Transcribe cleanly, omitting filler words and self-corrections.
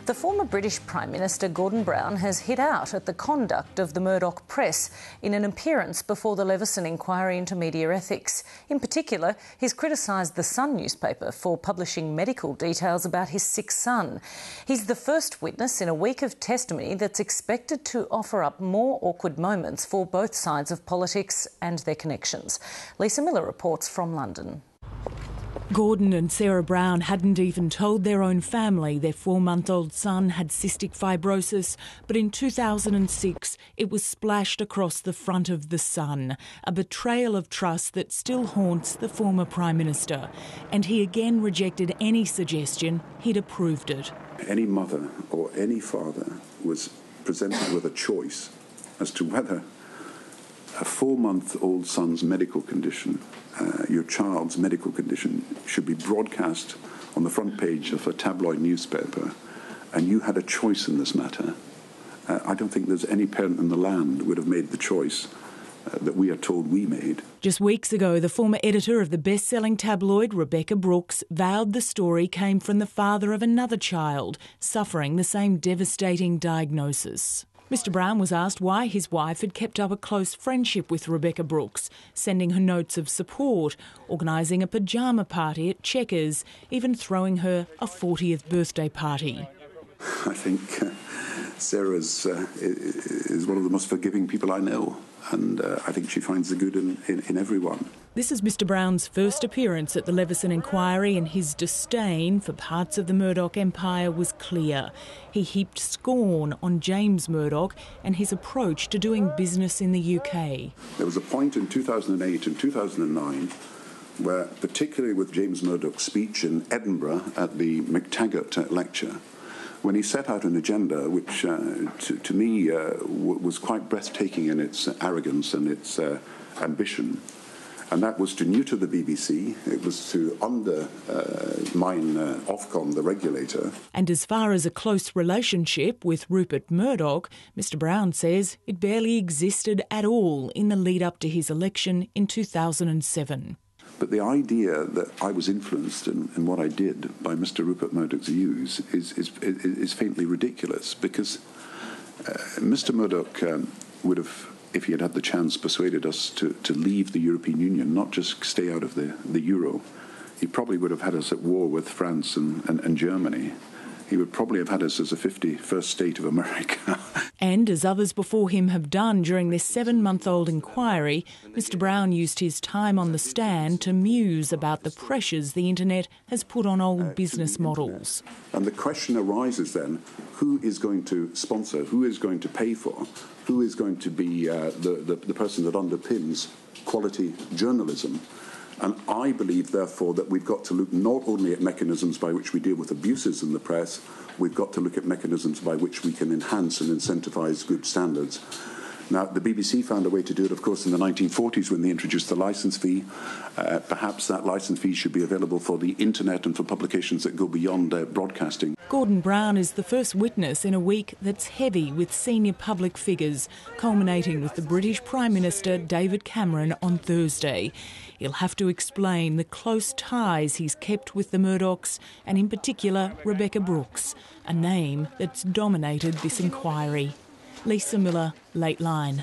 The former British Prime Minister Gordon Brown has hit out at the conduct of the Murdoch press in an appearance before the Leveson inquiry into media ethics. In particular, he's criticised the Sun newspaper for publishing medical details about his sick son. He's the first witness in a week of testimony that's expected to offer up more awkward moments for both sides of politics and their connections. Lisa Miller reports from London. Gordon and Sarah Brown hadn't even told their own family their 4-month-old son had cystic fibrosis, but in 2006 it was splashed across the front of the Sun, a betrayal of trust that still haunts the former Prime Minister. And he again rejected any suggestion he'd approved it. Any mother or any father was presented with a choice as to whether a 4-month-old son's medical condition, your child's medical condition, should be broadcast on the front page of a tabloid newspaper, and you had a choice in this matter. I don't think there's any parent in the land would have made the choice that we are told we made. Just weeks ago, the former editor of the best-selling tabloid, Rebekah Brooks, vowed the story came from the father of another child suffering the same devastating diagnosis. Mr Brown was asked why his wife had kept up a close friendship with Rebekah Brooks, sending her notes of support, organising a pyjama party at Chequers, even throwing her a 40th birthday party. I think Sarah is one of the most forgiving people I know, and I think she finds the good in everyone. This is Mr Brown's first appearance at the Leveson inquiry, and his disdain for parts of the Murdoch empire was clear. He heaped scorn on James Murdoch and his approach to doing business in the UK. There was a point in 2008 and 2009 where, particularly with James Murdoch's speech in Edinburgh at the McTaggart lecture, when he set out an agenda which, to me, was quite breathtaking in its arrogance and its ambition. And that was to neuter the BBC, it was to undermine Ofcom, the regulator. And as far as a close relationship with Rupert Murdoch, Mr Brown says it barely existed at all in the lead-up to his election in 2007. But the idea that I was influenced in what I did by Mr Rupert Murdoch's views is faintly ridiculous, because Mr Murdoch would have, if he had had the chance, persuaded us to leave the European Union, not just stay out of the euro. He probably would have had us at war with France and Germany. He would probably have had us as a 51st state of America. And as others before him have done during this 7-month-old inquiry, Mr Brown used his time on the stand to muse about the pressures the internet has put on old business models. And the question arises then, who is going to sponsor, who is going to pay for, who is going to be the person that underpins quality journalism? And I believe, therefore, that we've got to look not only at mechanisms by which we deal with abuses in the press, we've got to look at mechanisms by which we can enhance and incentivise good standards. Now, the BBC found a way to do it, of course, in the 1940s when they introduced the licence fee. Perhaps that licence fee should be available for the internet and for publications that go beyond broadcasting. Gordon Brown is the first witness in a week that's heavy with senior public figures, culminating with the British Prime Minister David Cameron on Thursday. He'll have to explain the close ties he's kept with the Murdochs, and in particular Rebekah Brooks, a name that's dominated this inquiry. Lisa Miller, Late Line.